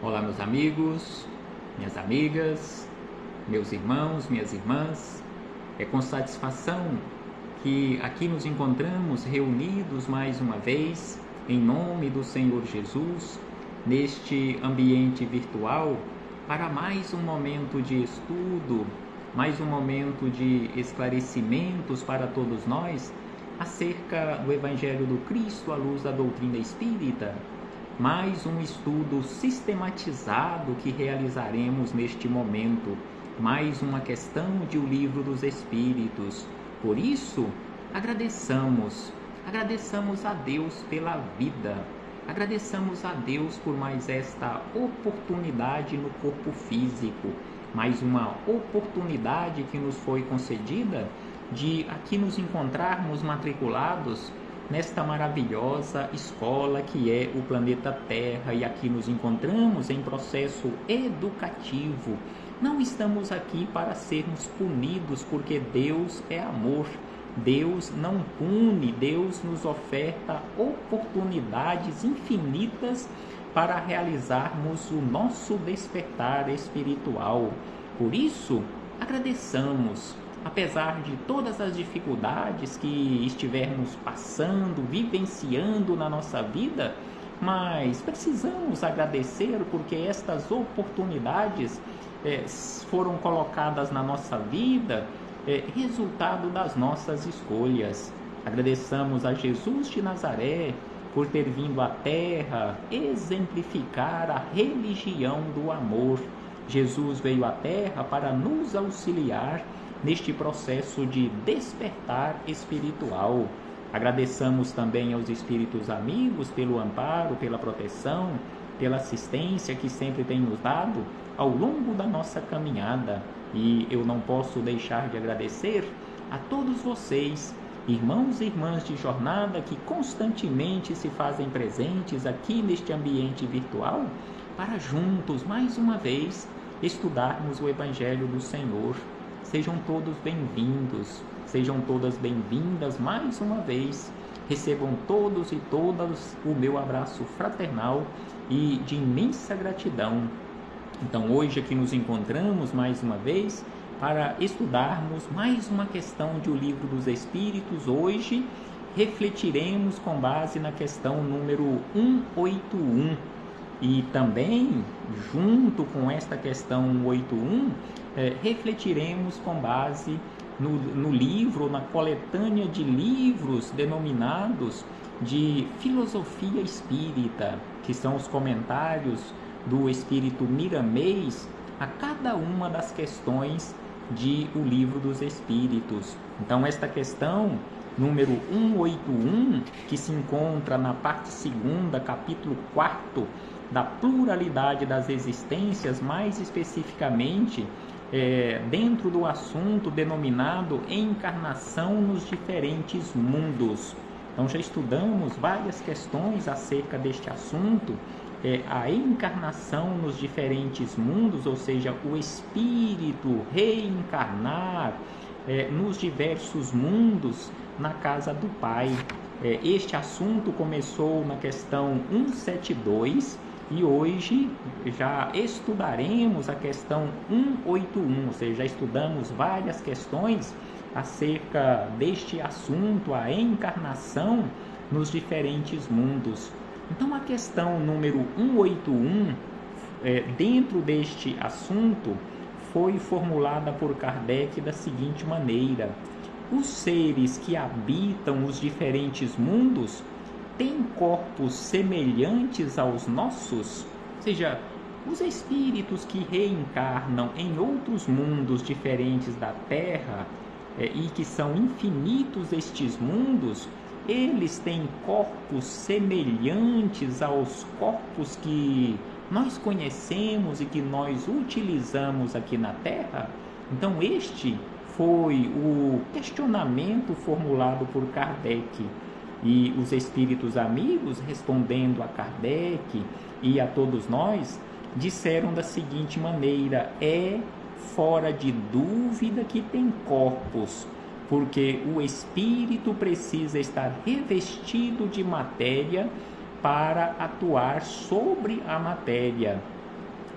Olá, meus amigos, minhas amigas, meus irmãos, minhas irmãs. É com satisfação que aqui nos encontramos reunidos mais uma vez, em nome do Senhor Jesus, neste ambiente virtual, para mais um momento de estudo, mais um momento de esclarecimentos para todos nós acerca do Evangelho do Cristo à luz da doutrina espírita. Mais um estudo sistematizado que realizaremos neste momento, mais uma questão de O Livro dos Espíritos. Por isso, agradeçamos a Deus pela vida, agradeçamos a Deus por mais esta oportunidade no corpo físico, mais uma oportunidade que nos foi concedida de aqui nos encontrarmos matriculados nesta maravilhosa escola que é o planeta Terra, e aqui nos encontramos em processo educativo. Não estamos aqui para sermos punidos, porque Deus é amor. Deus não pune, Deus nos oferta oportunidades infinitas para realizarmos o nosso despertar espiritual. Por isso, agradeçamos. Apesar de todas as dificuldades que estivermos passando, vivenciando na nossa vida, mas precisamos agradecer porque estas oportunidades foram colocadas na nossa vida, resultado das nossas escolhas. Agradeçamos a Jesus de Nazaré por ter vindo à Terra exemplificar a religião do amor. Jesus veio à Terra para nos auxiliar neste processo de despertar espiritual. Agradeçamos também aos espíritos amigos pelo amparo, pela proteção, pela assistência que sempre têm nos dado ao longo da nossa caminhada. E eu não posso deixar de agradecer a todos vocês, irmãos e irmãs de jornada, que constantemente se fazem presentes aqui neste ambiente virtual, para juntos, mais uma vez, estudarmos o Evangelho do Senhor. Sejam todos bem-vindos, sejam todas bem-vindas mais uma vez. Recebam todos e todas o meu abraço fraternal e de imensa gratidão. Então, hoje aqui nos encontramos mais uma vez para estudarmos mais uma questão de O Livro dos Espíritos. Hoje refletiremos com base na questão número 181. E também, junto com esta questão 181, refletiremos com base no livro, na coletânea de livros denominados de Filosofia Espírita, que são os comentários do Espírito Miramês a cada uma das questões de O Livro dos Espíritos. Então, esta questão número 181, que se encontra na parte 2ª, capítulo 4, da pluralidade das existências, mais especificamente dentro do assunto denominado encarnação nos diferentes mundos. Então já estudamos várias questões acerca deste assunto, a encarnação nos diferentes mundos, ou seja, o espírito reencarnar nos diversos mundos na casa do Pai. Este assunto começou na questão 172 e hoje já estudaremos a questão 181, ou seja, já estudamos várias questões acerca deste assunto, a encarnação nos diferentes mundos. Então, a questão número 181, dentro deste assunto, foi formulada por Kardec da seguinte maneira: os seres que habitam os diferentes mundos têm corpos semelhantes aos nossos? Ou seja, os espíritos que reencarnam em outros mundos diferentes da Terra, e que são infinitos estes mundos, eles têm corpos semelhantes aos corpos que nós conhecemos e que nós utilizamos aqui na Terra? Então, este foi o questionamento formulado por Kardec. E os espíritos amigos, respondendo a Kardec e a todos nós, disseram da seguinte maneira: é fora de dúvida que tem corpos, porque o espírito precisa estar revestido de matéria para atuar sobre a matéria.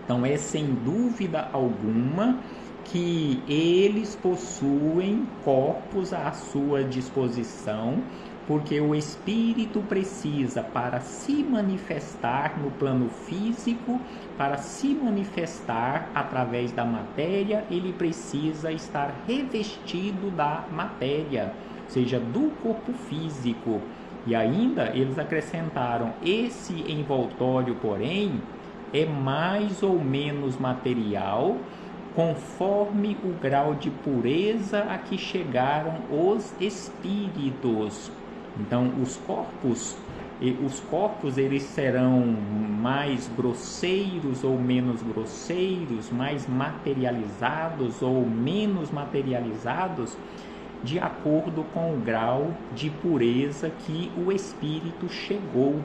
Então é sem dúvida alguma que eles possuem corpos à sua disposição, porque o espírito precisa, para se manifestar no plano físico, para se manifestar através da matéria, ele precisa estar revestido da matéria, ou seja, do corpo físico. E ainda eles acrescentaram: esse envoltório, porém, é mais ou menos material, conforme o grau de pureza a que chegaram os espíritos. Então, os corpos eles serão mais grosseiros ou menos grosseiros, mais materializados ou menos materializados, de acordo com o grau de pureza que o espírito chegou.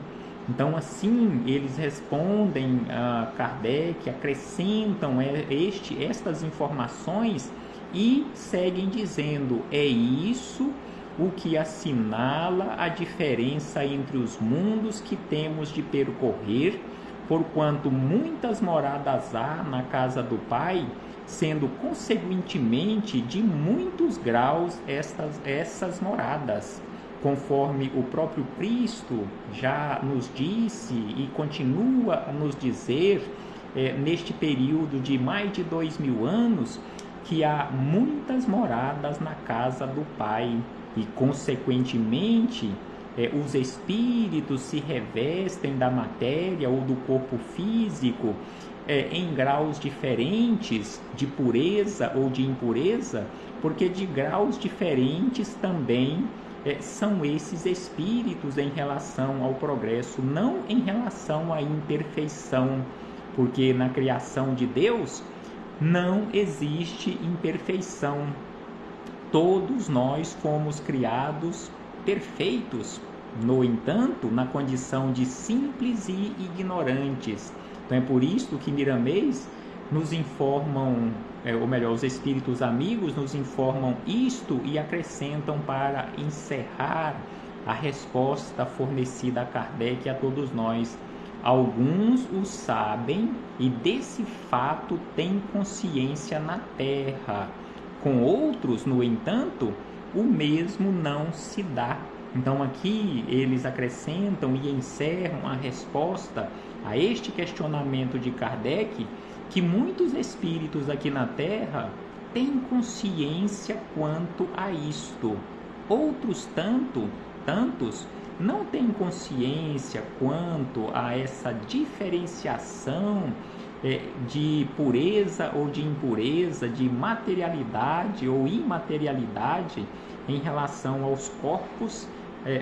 Então, assim, eles respondem a Kardec, acrescentam estas informações e seguem dizendo: é isso o que assinala a diferença entre os mundos que temos de percorrer, porquanto muitas moradas há na casa do Pai, sendo consequentemente de muitos graus essas moradas, conforme o próprio Cristo já nos disse e continua a nos dizer neste período de mais de 2000 anos, que há muitas moradas na casa do Pai e, consequentemente, os espíritos se revestem da matéria ou do corpo físico em graus diferentes de pureza ou de impureza, porque de graus diferentes também são esses espíritos em relação ao progresso, não em relação à imperfeição, porque na criação de Deus não existe imperfeição. Todos nós fomos criados perfeitos, no entanto, na condição de simples e ignorantes. Então é por isso que Miramês nos informam, ou melhor, os espíritos amigos nos informam isto e acrescentam para encerrar a resposta fornecida a Kardec e a todos nós. Alguns o sabem e desse fato têm consciência na Terra. Com outros, no entanto, o mesmo não se dá. Então aqui eles acrescentam e encerram a resposta a este questionamento de Kardec, que muitos espíritos aqui na Terra têm consciência quanto a isto. Outros tantos não têm consciência quanto a essa diferenciação de pureza ou de impureza, de materialidade ou imaterialidade em relação aos corpos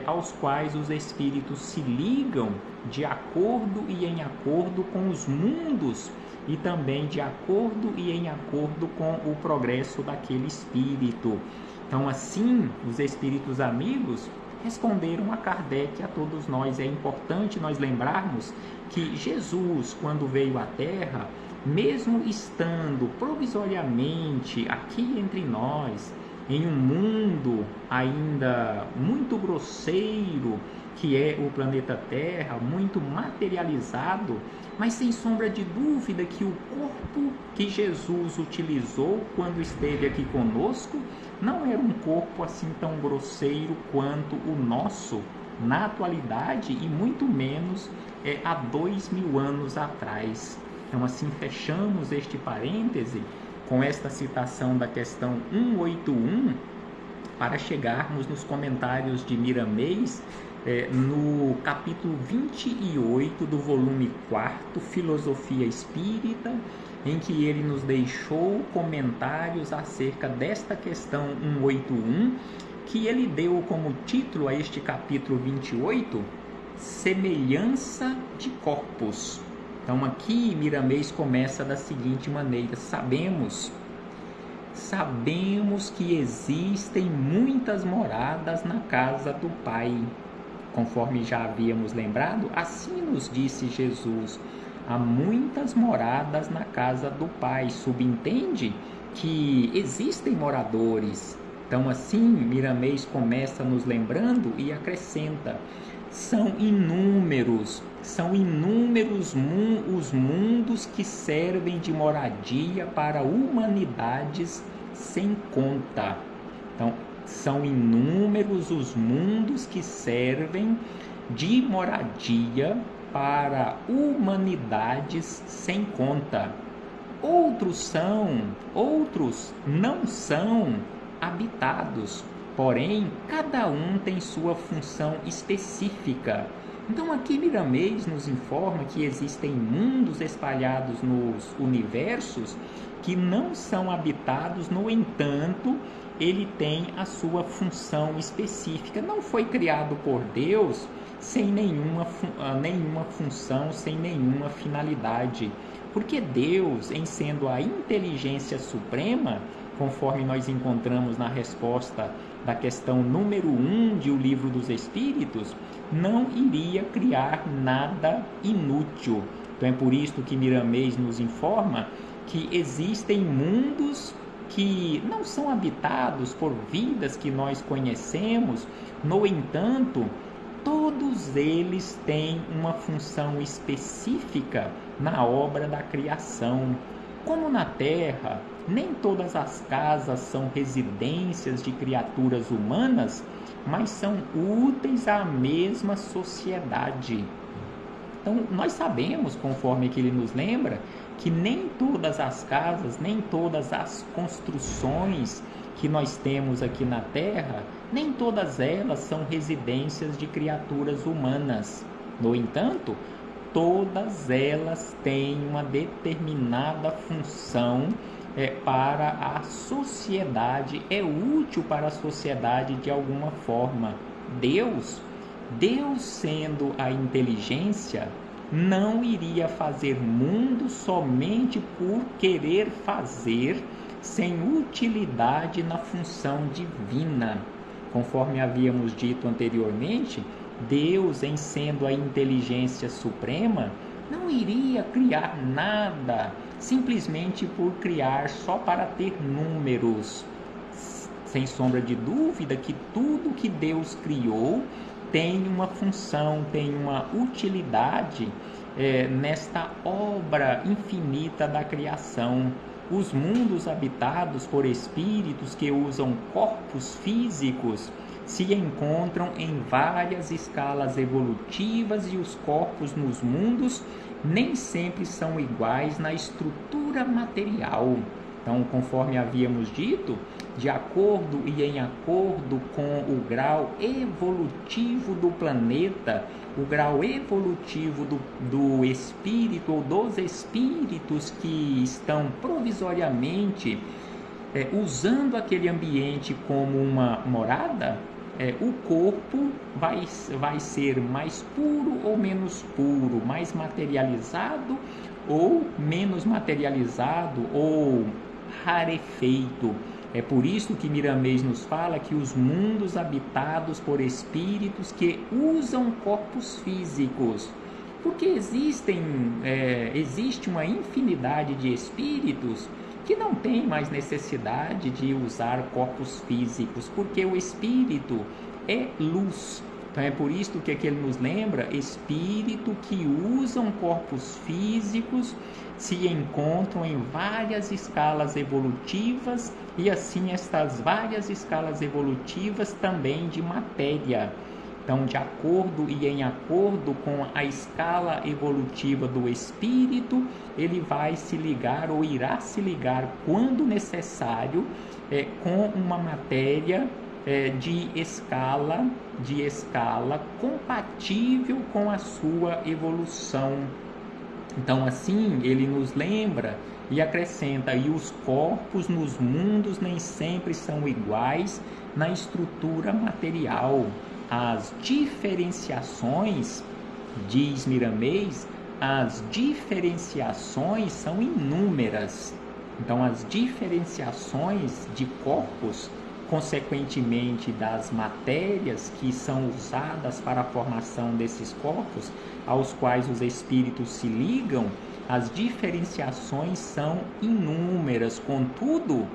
aos quais os espíritos se ligam de acordo e em acordo com os mundos e também de acordo e em acordo com o progresso daquele espírito. Então, assim, os espíritos amigos responderam a Kardec e a todos nós. É importante nós lembrarmos que Jesus, quando veio à Terra, mesmo estando provisoriamente aqui entre nós, em um mundo ainda muito grosseiro, que é o planeta Terra, muito materializado, mas sem sombra de dúvida que o corpo que Jesus utilizou quando esteve aqui conosco não era um corpo assim tão grosseiro quanto o nosso na atualidade e muito menos há 2000 anos atrás. Então, assim, fechamos este parêntese com esta citação da questão 181 para chegarmos nos comentários de Miramês no capítulo 28 do volume 4, Filosofia Espírita, em que ele nos deixou comentários acerca desta questão 181, que ele deu como título a este capítulo 28, Semelhança de Corpos. Então aqui Miramês começa da seguinte maneira: sabemos que existem muitas moradas na casa do Pai. Conforme já havíamos lembrado, assim nos disse Jesus: há muitas moradas na casa do Pai. Subentende que existem moradores. Então assim Miramês começa nos lembrando e acrescenta: São inúmeros os mundos que servem de moradia para humanidades sem conta. Então, são inúmeros os mundos que servem de moradia para humanidades sem conta. Outros não são habitados, porém cada um tem sua função específica. Então aqui Miramês nos informa que existem mundos espalhados nos universos que não são habitados, no entanto, ele tem a sua função específica. Não foi criado por Deus sem nenhuma função, sem nenhuma finalidade. Porque Deus, em sendo a inteligência suprema, conforme nós encontramos na resposta da questão número 1 de O Livro dos Espíritos, não iria criar nada inútil. Então é por isso que Miramês nos informa que existem mundos que não são habitados por vidas que nós conhecemos, no entanto, todos eles têm uma função específica na obra da criação. Como na Terra, nem todas as casas são residências de criaturas humanas, mas são úteis à mesma sociedade. Então, nós sabemos, conforme que ele nos lembra, que nem todas as casas, nem todas as construções que nós temos aqui na Terra, nem todas elas são residências de criaturas humanas. No entanto, todas elas têm uma determinada função para a sociedade, é útil para a sociedade de alguma forma. Deus sendo a inteligência, não iria fazer mundo somente por querer fazer, sem utilidade na função divina. Conforme havíamos dito anteriormente, Deus, em sendo a inteligência suprema, não iria criar nada simplesmente por criar, só para ter números. Sem sombra de dúvida que tudo que Deus criou tem uma função, tem uma utilidade nesta obra infinita da criação. Os mundos habitados por espíritos que usam corpos físicos se encontram em várias escalas evolutivas, e os corpos nos mundos nem sempre são iguais na estrutura material. Então, conforme havíamos dito, de acordo e em acordo com o grau evolutivo do planeta, o grau evolutivo do espírito ou dos espíritos que estão provisoriamente usando aquele ambiente como uma morada, o corpo vai ser mais puro ou menos puro, mais materializado ou menos materializado, ou rarefeito. É por isso que Miramês nos fala que os mundos habitados por espíritos que usam corpos físicos, porque existe uma infinidade de espíritos que não tem mais necessidade de usar corpos físicos, porque o espírito é luz. Então é por isso que ele nos lembra: espírito que usam corpos físicos se encontram em várias escalas evolutivas, e assim estas várias escalas evolutivas também de matéria. Então, de acordo e em acordo com a escala evolutiva do espírito, ele vai se ligar ou irá se ligar, quando necessário, com uma matéria de escala compatível com a sua evolução. Então, assim, ele nos lembra e acrescenta: e os corpos nos mundos nem sempre são iguais na estrutura material. As diferenciações, diz Miramês, as diferenciações são inúmeras. Então, as diferenciações de corpos, consequentemente das matérias que são usadas para a formação desses corpos, aos quais os espíritos se ligam, as diferenciações são inúmeras, contudo,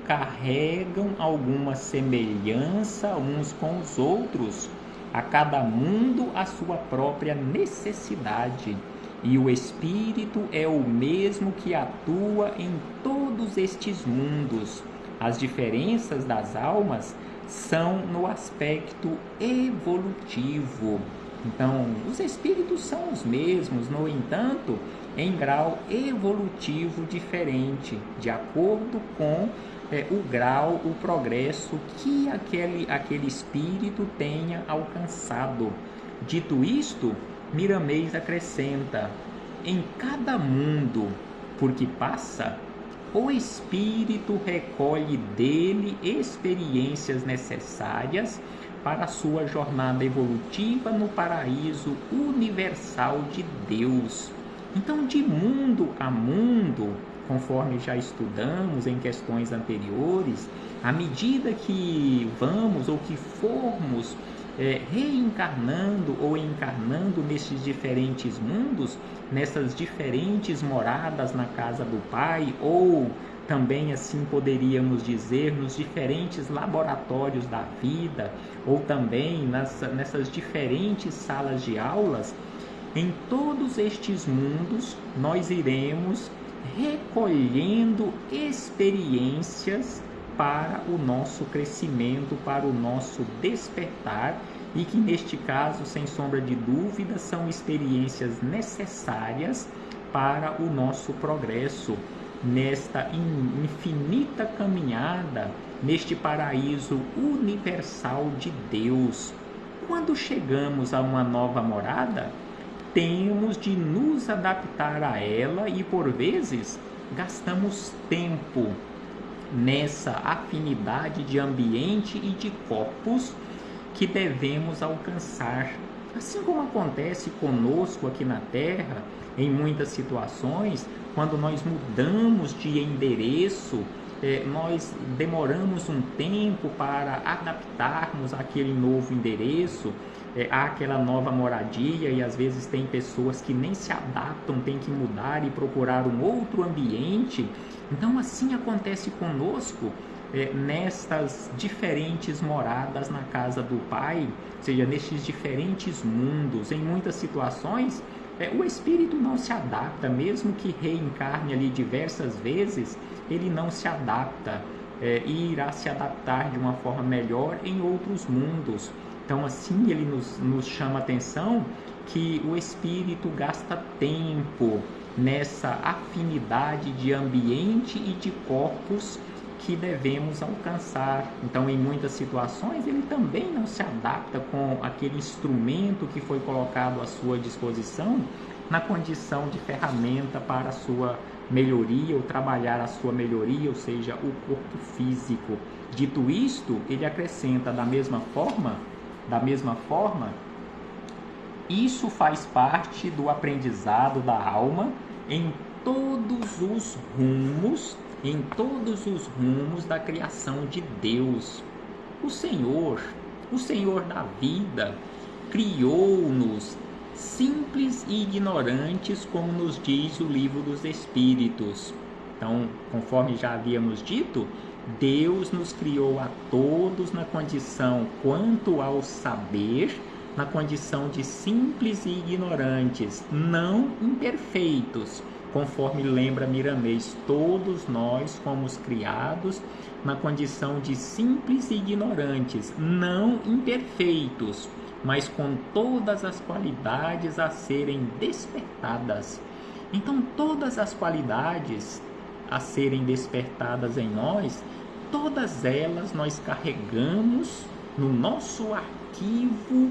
carregam alguma semelhança uns com os outros, a cada mundo a sua própria necessidade. E o Espírito é o mesmo que atua em todos estes mundos. As diferenças das almas são no aspecto evolutivo. Então, os espíritos são os mesmos, no entanto, em grau evolutivo diferente, de acordo com o grau, o progresso que aquele espírito tenha alcançado. Dito isto, Miramês acrescenta: em cada mundo por que passa, o espírito recolhe dele experiências necessárias para a sua jornada evolutiva no paraíso universal de Deus. Então, de mundo a mundo, conforme já estudamos em questões anteriores, à medida que vamos ou que formos reencarnando ou encarnando nesses diferentes mundos, nessas diferentes moradas na casa do Pai, ou também assim poderíamos dizer nos diferentes laboratórios da vida, ou também nessas diferentes salas de aulas, em todos estes mundos nós iremos recolhendo experiências para o nosso crescimento, para o nosso despertar, e que neste caso, sem sombra de dúvida, são experiências necessárias para o nosso progresso nesta infinita caminhada, neste paraíso universal de Deus. Quando chegamos a uma nova morada, temos de nos adaptar a ela e, por vezes, gastamos tempo nessa afinidade de ambiente e de corpos que devemos alcançar. Assim como acontece conosco aqui na Terra, em muitas situações, quando nós mudamos de endereço, nós demoramos um tempo para adaptarmos àquele novo endereço, àquela nova moradia, e às vezes tem pessoas que nem se adaptam, tem que mudar e procurar um outro ambiente. Então assim acontece conosco nestas diferentes moradas na casa do Pai, ou seja, nestes diferentes mundos. Em muitas situações o espírito não se adapta, mesmo que reencarne ali diversas vezes, ele não se adapta e irá se adaptar de uma forma melhor em outros mundos. Então assim ele nos chama a atenção que o espírito gasta tempo nessa afinidade de ambiente e de corpos que devemos alcançar. Então, em muitas situações, ele também não se adapta com aquele instrumento que foi colocado à sua disposição na condição de ferramenta para a sua melhoria ou trabalhar a sua melhoria, ou seja, o corpo físico. Dito isto, ele acrescenta da mesma forma, isso faz parte do aprendizado da alma em todos os rumos da criação de Deus. O Senhor da vida, criou-nos simples e ignorantes, como nos diz o Livro dos Espíritos. Então, conforme já havíamos dito, Deus nos criou a todos na condição, quanto ao saber, na condição de simples e ignorantes, não imperfeitos. Conforme lembra Miramês, todos nós fomos criados na condição de simples e ignorantes, não imperfeitos, mas com todas as qualidades a serem despertadas. Então, todas as qualidades a serem despertadas em nós, todas elas nós carregamos no nosso arquivo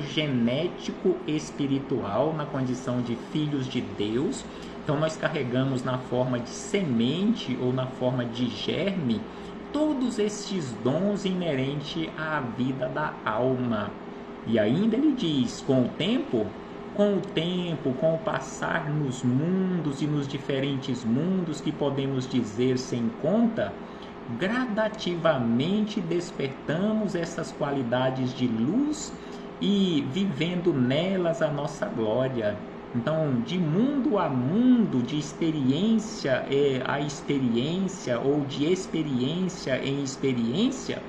genético espiritual, na condição de filhos de Deus. Então nós carregamos na forma de semente ou na forma de germe todos estes dons inerentes à vida da alma. E ainda ele diz, com o passar nos mundos e nos diferentes mundos, que podemos dizer sem conta, gradativamente despertamos essas qualidades de luz e vivendo nelas a nossa glória. Então, de mundo a mundo, de experiência a experiência, ou de experiência em experiência,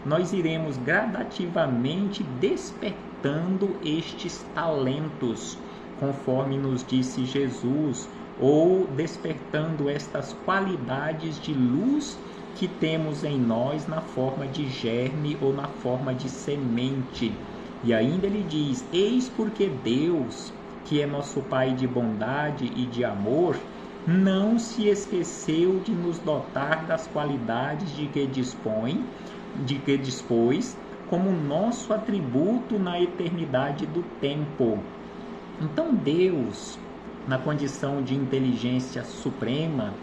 nós iremos gradativamente despertando estes talentos, conforme nos disse Jesus, ou despertando estas qualidades de luz que temos em nós na forma de germe ou na forma de semente. E ainda ele diz: eis porque Deus, que é nosso Pai de bondade e de amor, não se esqueceu de nos dotar das qualidades de que dispôs como nosso atributo na eternidade do tempo. Então Deus, na condição de inteligência suprema,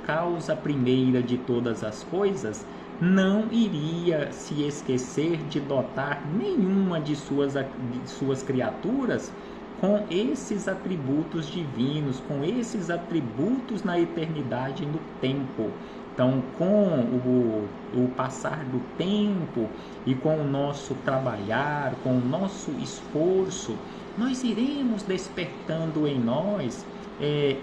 causa primeira de todas as coisas, não iria se esquecer de dotar nenhuma de suas criaturas com esses atributos divinos, com esses atributos na eternidade e no tempo. Então, com o passar do tempo e com o nosso trabalhar, com o nosso esforço, nós iremos despertando em nós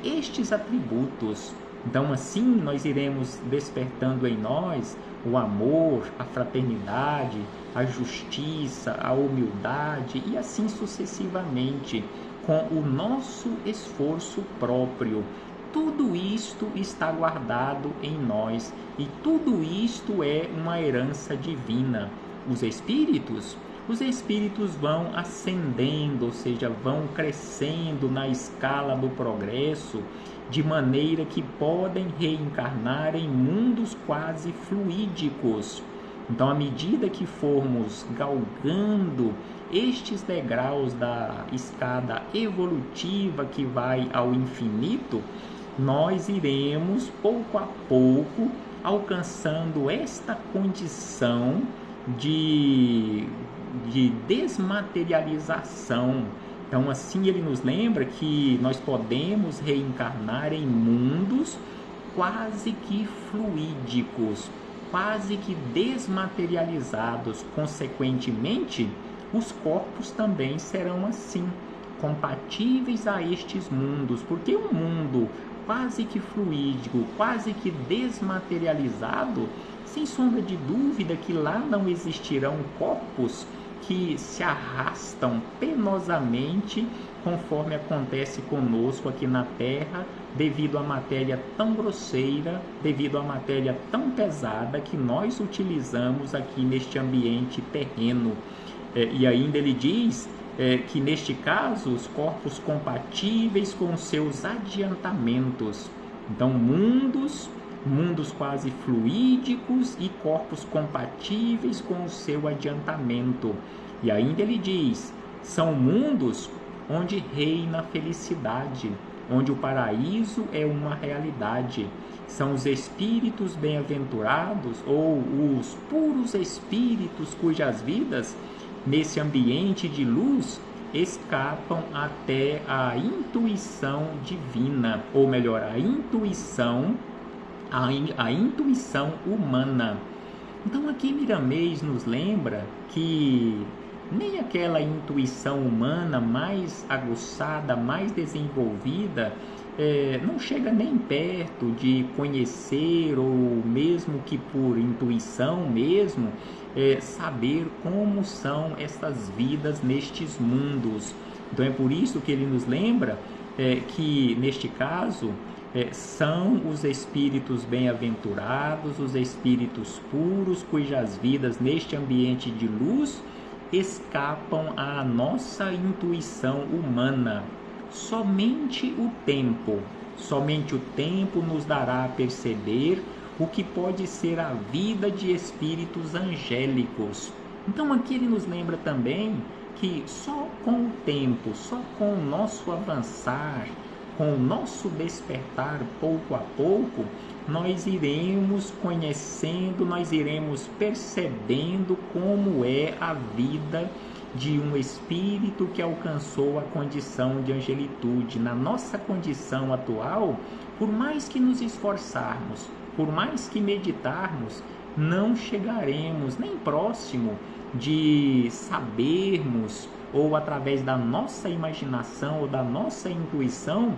estes atributos. Então, assim, nós iremos despertando em nós o amor, a fraternidade, a justiça, a humildade e assim sucessivamente, com o nosso esforço próprio. Tudo isto está guardado em nós e tudo isto é uma herança divina. Os espíritos vão ascendendo, ou seja, vão crescendo na escala do progresso, de maneira que podem reencarnar em mundos quase fluídicos. Então, à medida que formos galgando estes degraus da escada evolutiva que vai ao infinito, nós iremos, pouco a pouco, alcançando esta condição de desmaterialização. Então, assim, ele nos lembra que nós podemos reencarnar em mundos quase que fluídicos, quase que desmaterializados. Consequentemente, os corpos também serão assim, compatíveis a estes mundos, porque um mundo quase que fluídico, quase que desmaterializado, sem sombra de dúvida que lá não existirão corpos que se arrastam penosamente, conforme acontece conosco aqui na Terra, devido à matéria tão grosseira, devido à matéria tão pesada que nós utilizamos aqui neste ambiente terreno. E ainda ele diz que neste caso os corpos compatíveis com seus adiantamentos. Então mundos quase fluídicos e corpos compatíveis com o seu adiantamento. E ainda ele diz: são mundos onde reina a felicidade, onde o paraíso é uma realidade. São os espíritos bem-aventurados ou os puros espíritos cujas vidas, nesse ambiente de luz, escapam até a intuição divina, ou melhor, a intuição humana. Então aqui Miramês nos lembra que nem aquela intuição humana mais aguçada, mais desenvolvida, não chega nem perto de conhecer, ou mesmo que por intuição mesmo, saber como são essas vidas nestes mundos. Então é por isso que ele nos lembra que neste caso são os espíritos bem-aventurados, os espíritos puros, cujas vidas neste ambiente de luz escapam à nossa intuição humana. Somente o tempo nos dará a perceber o que pode ser a vida de espíritos angélicos. Então aqui ele nos lembra também que só com o tempo, só com o nosso avançar, com o nosso despertar pouco a pouco, nós iremos conhecendo, nós iremos percebendo como é a vida de um espírito que alcançou a condição de angelitude. Na nossa condição atual, por mais que nos esforçarmos, por mais que meditarmos, não chegaremos nem próximo de sabermos, ou através da nossa imaginação ou da nossa intuição,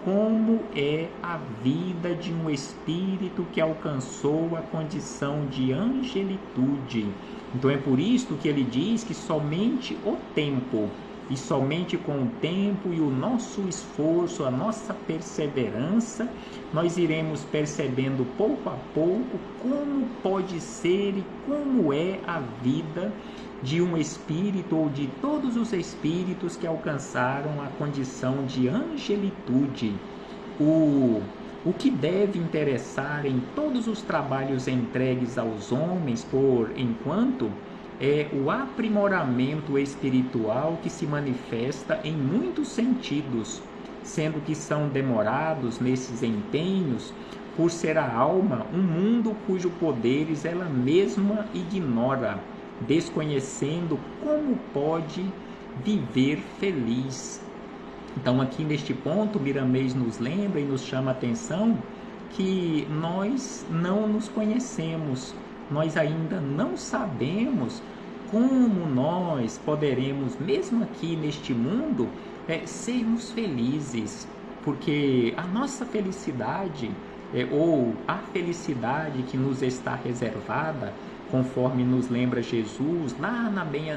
como é a vida de um espírito que alcançou a condição de angelitude. Então é por isso que ele diz que somente o tempo, e somente com o tempo e o nosso esforço, a nossa perseverança, nós iremos percebendo pouco a pouco como pode ser e como é a vida de um espírito ou de todos os espíritos que alcançaram a condição de angelitude. O que deve interessar em todos os trabalhos entregues aos homens por enquanto é o aprimoramento espiritual que se manifesta em muitos sentidos, sendo que são demorados nesses empenhos por ser a alma um mundo cujo poderes ela mesma ignora, desconhecendo como pode viver feliz. Então aqui neste ponto Miramês nos lembra e nos chama a atenção que nós não nos conhecemos, nós ainda não sabemos como nós poderemos, mesmo aqui neste mundo, sermos felizes, porque a nossa felicidade, ou a felicidade que nos está reservada, conforme nos lembra Jesus lá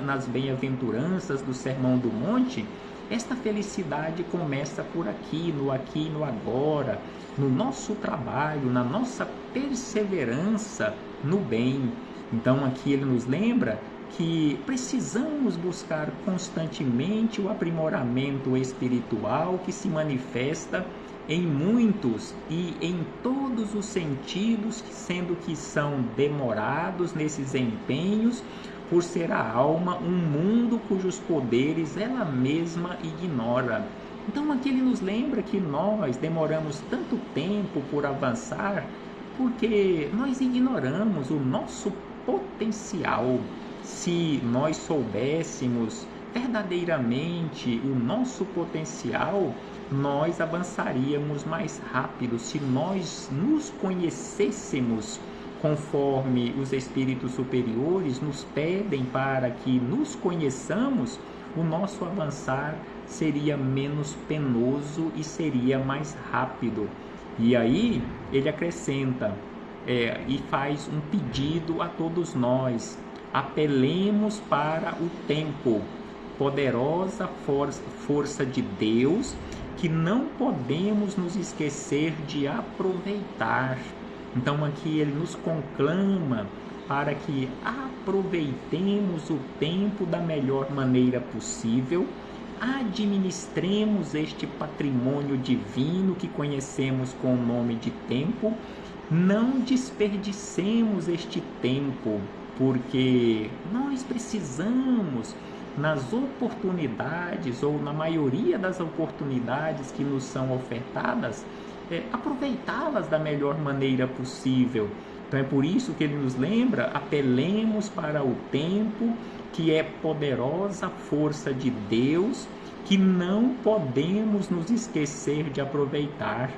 nas bem-aventuranças do Sermão do Monte, esta felicidade começa por aqui e no agora, no nosso trabalho, na nossa perseverança no bem. Então aqui ele nos lembra que precisamos buscar constantemente o aprimoramento espiritual que se manifesta em muitos e em todos os sentidos, sendo que são demorados nesses empenhos, por ser a alma um mundo cujos poderes ela mesma ignora. Então aqui ele nos lembra que nós demoramos tanto tempo por avançar, porque nós ignoramos o nosso potencial. Se nós soubéssemos verdadeiramente o nosso potencial, nós avançaríamos mais rápido. Se nós nos conhecêssemos conforme os espíritos superiores nos pedem para que nos conheçamos, o nosso avançar seria menos penoso e seria mais rápido. E aí ele acrescenta e faz um pedido a todos nós: apelemos para o tempo, poderosa força de Deus, que não podemos nos esquecer de aproveitar. Então aqui ele nos conclama para que aproveitemos o tempo da melhor maneira possível, administremos este patrimônio divino que conhecemos com o nome de tempo, não desperdicemos este tempo, porque nós precisamos, nas oportunidades ou na maioria das oportunidades que nos são ofertadas, aproveitá-las da melhor maneira possível. Então é por isso que ele nos lembra: apelemos para o tempo, que é poderosa força de Deus, que não podemos nos esquecer de aproveitar.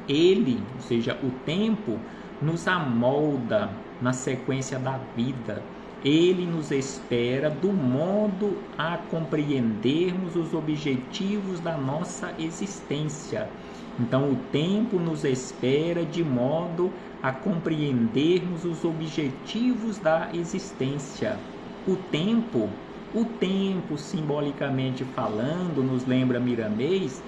Ele, ou seja, o tempo, nos amolda na sequência da vida. Ele nos espera do modo a compreendermos os objetivos da nossa existência. Então o tempo nos espera de modo a compreendermos os objetivos da existência. O tempo, simbolicamente falando, nos lembra Miramês,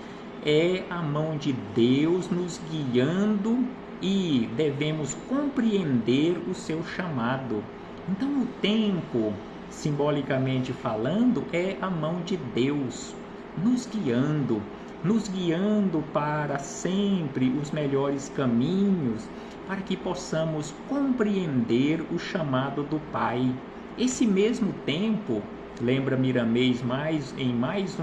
é a mão de Deus nos guiando e devemos compreender o seu chamado. Então o tempo, simbolicamente falando, é a mão de Deus nos guiando para sempre os melhores caminhos, para que possamos compreender o chamado do Pai. Esse mesmo tempo, lembra Miramês em mais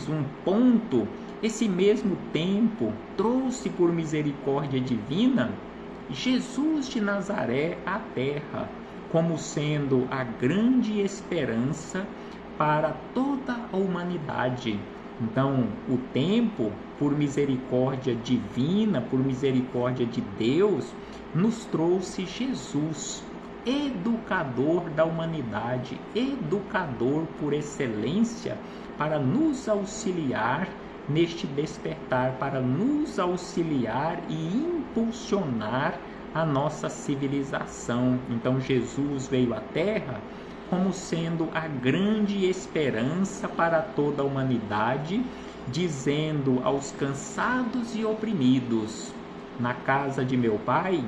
um ponto, esse mesmo tempo trouxe por misericórdia divina Jesus de Nazaré à terra, como sendo a grande esperança para toda a humanidade. Então, o tempo, por misericórdia divina, por misericórdia de Deus, nos trouxe Jesus, educador da humanidade, educador por excelência, para nos auxiliar neste despertar para nos auxiliar e impulsionar a nossa civilização. Então Jesus veio à Terra como sendo a grande esperança para toda a humanidade, dizendo aos cansados e oprimidos: na casa de meu Pai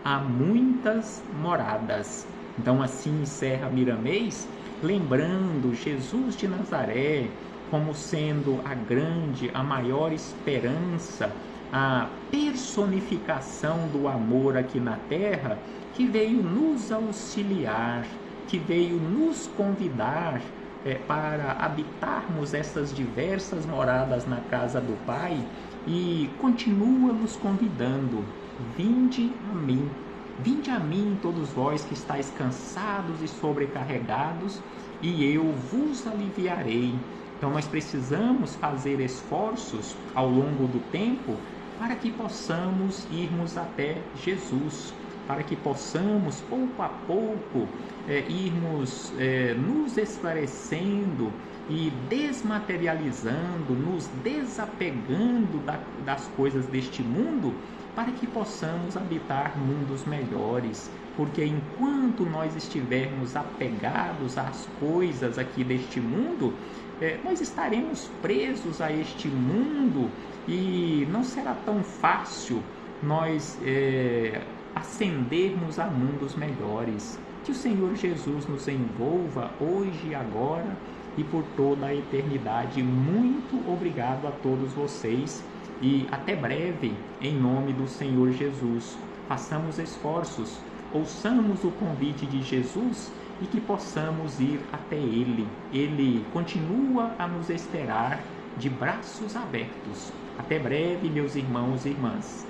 há muitas moradas. Então assim encerra Miramês, lembrando Jesus de Nazaré como sendo a grande, a maior esperança, a personificação do amor aqui na Terra, que veio nos auxiliar, que veio nos convidar para habitarmos essas diversas moradas na casa do Pai, e continua nos convidando: vinde a mim todos vós que estáis cansados e sobrecarregados, e eu vos aliviarei. Então nós precisamos fazer esforços ao longo do tempo para que possamos irmos até Jesus, para que possamos pouco a pouco irmos nos esclarecendo e desmaterializando, nos desapegando das coisas deste mundo, para que possamos habitar mundos melhores. Porque enquanto nós estivermos apegados às coisas aqui deste mundo, nós estaremos presos a este mundo e não será tão fácil nós ascendermos a mundos melhores. Que o Senhor Jesus nos envolva hoje e agora e por toda a eternidade. Muito obrigado a todos vocês e até breve, em nome do Senhor Jesus. Façamos esforços, ouçamos o convite de Jesus e que possamos ir até Ele. Ele continua a nos esperar de braços abertos. Até breve, meus irmãos e irmãs.